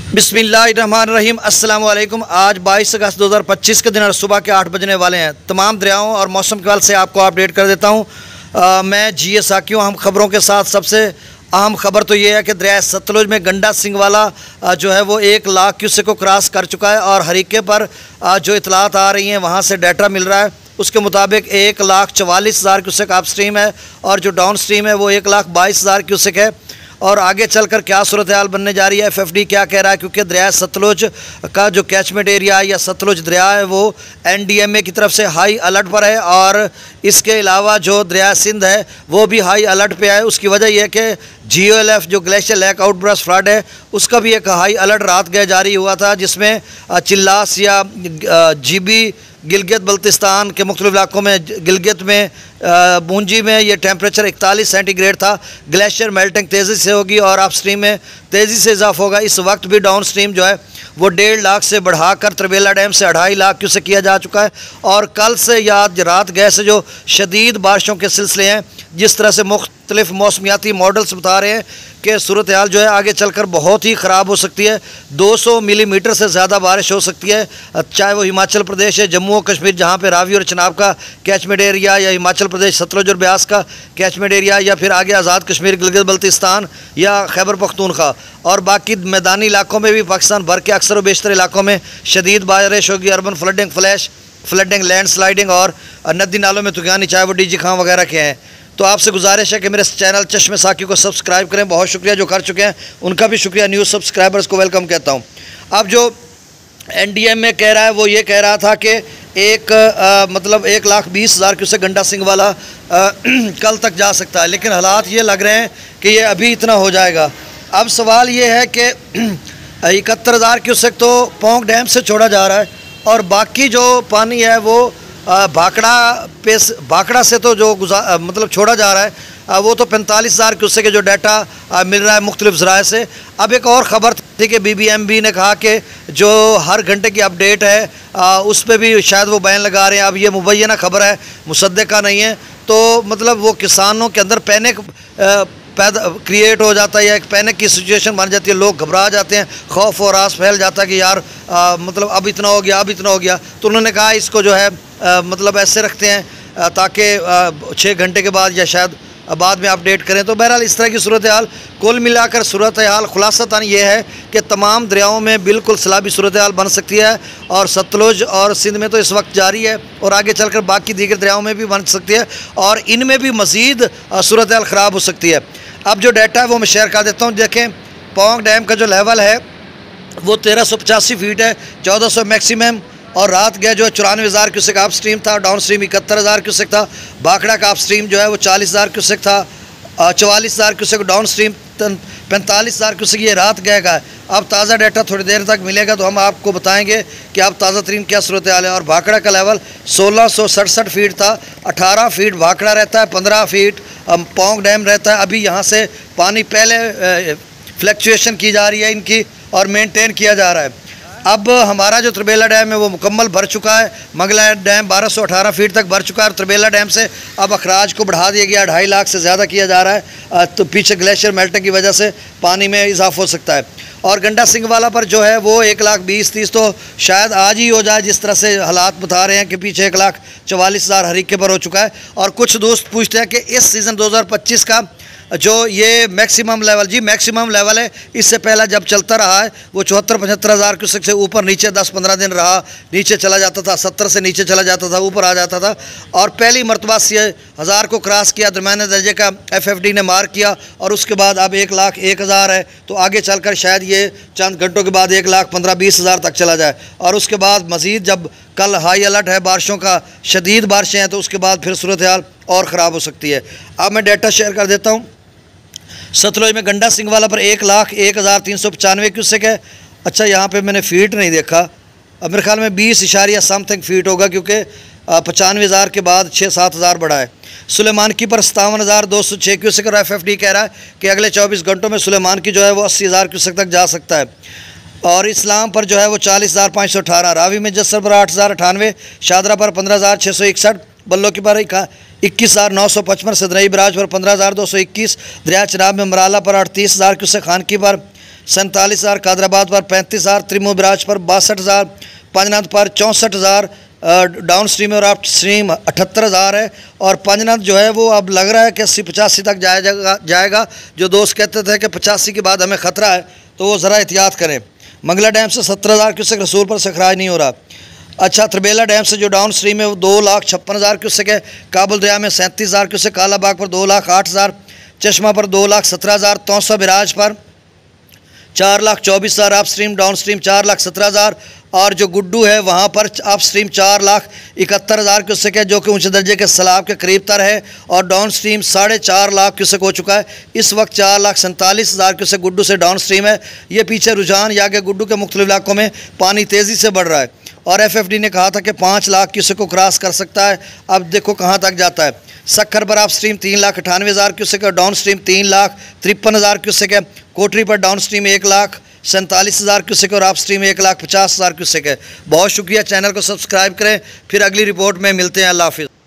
बिस्मिल्लाहिर्रहमानिर्रहीम। अस्सलाम वालेकुम। आज 22 अगस्त 2025 के दिन और सुबह के 8 बजने वाले हैं। तमाम दरियाओं और मौसम के हाल से आपको अपडेट कर देता हूँ। मैं जी साकी हूँ। हम खबरों के साथ सबसे अहम खबर तो ये है कि दरिया सतलुज में गंडा सिंगवाला जो है वो 1 लाख क्यूसेक को क्रॉस कर चुका है और हरीके पर जो इतलात आ रही हैं वहाँ से डाटा मिल रहा है। उसके मुताबिक 1,44,000 क्यूसेक अप स्ट्रीम है और जो डाउन स्ट्रीम है वो 1,22,000 क्यूसेक है। और आगे चलकर क्या सूरत हाल बनने जा रही है, FFD क्या कह रहा है, क्योंकि दरिया सतलुज का जो कैचमेंट एरिया है या सतलुज दरिया है वो NDMA की तरफ से हाई अलर्ट पर है और इसके अलावा जो दरिया सिंध है वो भी हाई अलर्ट पे है। उसकी वजह यह है कि GOLF जो ग्लेशियर लेक आउटबर्स्ट फ्लड है उसका भी एक हाई अलर्ट रात गए जारी हुआ था, जिसमें चिल्लास या GB गिलगित बल्तिस्तान के मुख्तलिफ इलाकों में, गिलगित में, बूंजी में ये टेम्परेचर 41 सेंटीग्रेड था। ग्लेशियर मेल्टिंग तेज़ी से होगी और अप स्ट्रीम में तेज़ी से इजाफा होगा। इस वक्त भी डाउन स्ट्रीम जो है वो 1.5 लाख से बढ़ाकर त्रिबेला डैम से 2.5 लाख क्यूसेक किया जा चुका है। और कल से या रात गए से जो शदीद बारिशों के सिलसिले हैं, जिस तरह से मुख्तलिफ मौसमियाती मॉडल्स बता रहे हैं कि सूरत हाल जो है आगे चलकर बहुत ही ख़राब हो सकती है। 200 मिलीमीटर से ज़्यादा बारिश हो सकती है, चाहे वो हिमाचल प्रदेश है, जम्मू और कश्मीर जहाँ पे रावी और चनाब का कैचमेंट एरिया, या हिमाचल प्रदेश सतलुज और ब्यास का कैचमेंट एरिया, या फिर आगे आज़ाद कश्मीर गिलगित बल्तिस्तान या खैबर पख्तूनख्वा और बाकी मैदानी इलाकों में भी पाकिस्तान भर के अक्सर व बेशतर इलाकों में शदीद बारिश होगी। Urban flooding, flash flooding, land sliding और नदी नालों में तुगानी, चाहे वो DG खां वगैरह के हैं। तो आपसे गुजारिश है कि मेरे चैनल चश्मे साकी को सब्सक्राइब करें। बहुत शुक्रिया जो कर चुके हैं, उनका भी शुक्रिया। न्यूज़ सब्सक्राइबर्स को वेलकम कहता हूं। अब जो NDMA कह रहा है वो ये कह रहा था कि मतलब 1,20,000 क्यूसेक गंडा सिंगवाला कल तक जा सकता है, लेकिन हालात ये लग रहे हैं कि ये अभी इतना हो जाएगा। अब सवाल ये है कि 71,000 क्यूसेक तो पोंग डैम से छोड़ा जा रहा है और बाकी जो पानी है वो भाखड़ा से तो जो मतलब छोड़ा जा रहा है वो तो 45,000 क्यूसेक के जो डाटा मिल रहा है मुख्तलिफ ज़राए से। अब एक और ख़बर थी कि BBMB ने कहा कि जो हर घंटे की अपडेट है उस पर भी शायद वो बैन लगा रहे हैं। अब ये मुबैना ख़बर है, मुसद्दक़ा नहीं है, तो मतलब वो किसानों के अंदर पैनिक क्रिएट हो जाता है या एक पैनिक की सिचुएशन बन जाती है। लोग घबरा जाते हैं, खौफ और आस फैल जाता है कि यार मतलब अब इतना हो गया, अब इतना हो गया। तो उन्होंने कहा इसको जो है मतलब ऐसे रखते हैं ताकि 6 घंटे के बाद या शायद बाद में अपडेट करें। तो बहरहाल इस तरह की सूरत हाल, कुल मिलाकर सूरत हाल खुलासतन ये है कि तमाम दरियाओं में बिल्कुल सैलाबी सूरत हाल बन सकती है और सतलुज और सिंध में तो इस वक्त जारी है और आगे चलकर बाकी दीगर दरियाओं में भी बन सकती है और इनमें भी मज़ीद सूरत हाल ख़राब हो सकती है। अब जो डाटा है वो मैं शेयर कर देता हूँ। देखें, पोंग डैम का जो लेवल है वो 1385 फीट है, 1400 मैक्सिमम, और रात गए जो है 94,000 क्यूसेक अप स्ट्रीम था, डाउन स्ट्रीम 71,000 क्यूसेक था। भाखड़ा का अप स्ट्रीम जो है वो 40,000 क्यूसेक था, 44,000 क्यूसेक, डाउन स्ट्रीम 45,000 क्यूसेक। ये रात गए का है। अब ताज़ा डाटा थोड़ी देर तक मिलेगा तो हम आपको बताएंगे कि अब ताज़ा तरीन क्या सूरत हाल है। और भाखड़ा का लेवल 1667 फीट था, 18 फीट भाखड़ा रहता है, 15 फीट पोंग डैम रहता है। अभी यहाँ से पानी पहले फ्लक्चुएशन की जा रही है इनकी और मेंटेन किया जा रहा है। अब हमारा जो त्रिबेला डैम है वो मुकम्मल भर चुका है। मंगला डैम 1218 फीट तक भर चुका है और त्रिबेला डैम से अब अखराज को बढ़ा दिया गया, 2.5 लाख से ज़्यादा किया जा रहा है। तो पीछे ग्लेशियर मेल्टिंग की वजह से पानी में इजाफा हो सकता है। और गंडा सिंगवाला पर जो है वो 1,20,30 तो शायद आज ही हो जाए, जिस तरह से हालात बता रहे हैं कि पीछे 1,44,000 हरीके पर हो चुका है। और कुछ दोस्त पूछते हैं कि इस सीज़न 2025 का जो ये मैक्सिमम लेवल, जी मैक्सिमम लेवल है, इससे पहला जब चलता रहा है वो 74-75,000 क्यूसेक से ऊपर नीचे 10-15 दिन रहा, नीचे चला जाता था, 70 से नीचे चला जाता था, ऊपर आ जाता था और pहली मरतबा 1,000 को क्रॉस किया, दरमियाने दर्जे का FFD ने मार्क किया और उसके बाद अब 1,01,000 है। तो आगे चलकर शायद ये चंद घंटों के बाद 1,15,20,000 तक चला जाए और उसके बाद मज़ीद जब कल हाई अलर्ट है बारिशों का, शदीद बारिशें हैं, तो उसके बाद फिर सूरत हाल और ख़राब हो सकती है। अब मैं डाटा शेयर कर देता हूँ। सतलुज में गंडा सिंगवाला पर 1,01,395 क्यूसेक है। अच्छा, यहाँ पे मैंने फीट नहीं देखा, अब मेरे ख्याल में 20 समथिंग फीट होगा क्योंकि 95,000 के बाद 6-7,000 बढ़ा है। सुलेमान की पर 57,206 क्यूसेक और FFD कह रहा है कि अगले 24 घंटों में सुलेमान की जो है वो 80,000 क्यूसेक तक जा सकता है। और इस्लाम पर जो है वो 40,518, रावी में जस्सर पर 8,098, शादरा पर 15,661, बल्लो की पर 21,955, सदनई बराज पर 15,221, दरिया चनाब में मराला पर 38,000 क्यूसेक, खानकी पर 47,000, कादराबाद पर 35,000, त्रिमोबराज पर 62,000, पंजनाथ पर 64,000, डाउन स्ट्रीम और अप स्ट्रीम 78,000 है। और पंजनाथ जो है वो अब लग रहा है कि 80-85 तक जाएगा। जो दोस्त कहते थे कि 85 के बाद हमें ख़तरा है तो वो ज़रा एहतियात करें। मंगला डैम से 17,000 क्यूसेक, रसूलपुर से खराज नहीं हो रहा। अच्छा, त्रिबेला डैम से जो डाउन स्ट्रीम है वो 2,56,000 क्यूसेक है। काबुल दरिया में 37,000 क्यूसेक, कालाबाग पर 2,08,000, चश्मा पर 2,17,000, तौसा बिराज पर 4,24,000, अप स्ट्रीम डाउन स्ट्रीम 4,17,000। और जो गुड्डू है वहाँ पर अप स्ट्रीम 4,71,000 क्यूसेक है, जो कि ऊंचे दर्जे के सैलाब के करीब तर है। और डाउन स्ट्रीम 4.5 लाख क्यूसेक हो चुका है। इस वक्त 4,47,000 क्यूसेक गुड्डू से डाउन स्ट्रीम है। ये पीछे रुझान या कि गुड्डू के मुख्तलिफ इलाकों में पानी तेज़ी से बढ़ रहा है। और FFD ने कहा था कि 5 लाख क्यूसेक को क्रॉस कर सकता है। अब देखो कहाँ तक जाता है। सक्खर पर अप स्ट्रीम 3,98,000 क्यूसेक है, डाउन स्ट्रीम 3,53,000 क्यूसेक है। कोटरी पर डाउन स्ट्रीम 1,47,000 क्यूसेक और अप स्ट्रीम 1,50,000 क्यूसेक है। बहुत शुक्रिया, चैनल को सब्सक्राइब करें। फिर अगली रिपोर्ट में मिलते हैं। अल्लाह हाफिज़।